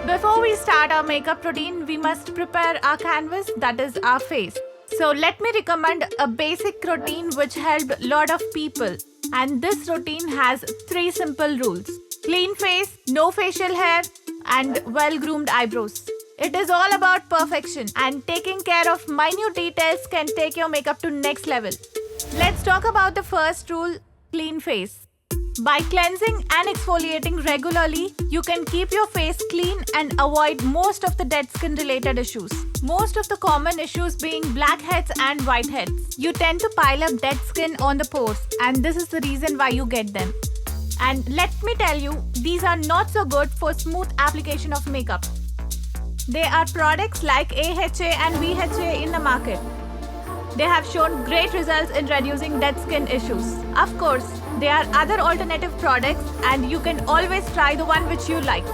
Before we start our makeup routine, we must prepare our canvas, that is our face. So let me recommend a basic routine which helped a lot of people. And this routine has 3 simple rules. Clean face, no facial hair, and well-groomed eyebrows. It is all about perfection, and taking care of minute details can take your makeup to next level. Let's talk about the first rule, clean face. By cleansing and exfoliating regularly, you can keep your face clean and avoid most of the dead skin related issues. Most of the common issues being blackheads and whiteheads. You tend to pile up dead skin on the pores, and this is the reason why you get them. And let me tell you, these are not so good for smooth application of makeup. There are products like AHA and VHA in the market. They have shown great results in reducing dead skin issues. Of course, there are other alternative products and you can always try the one which you like.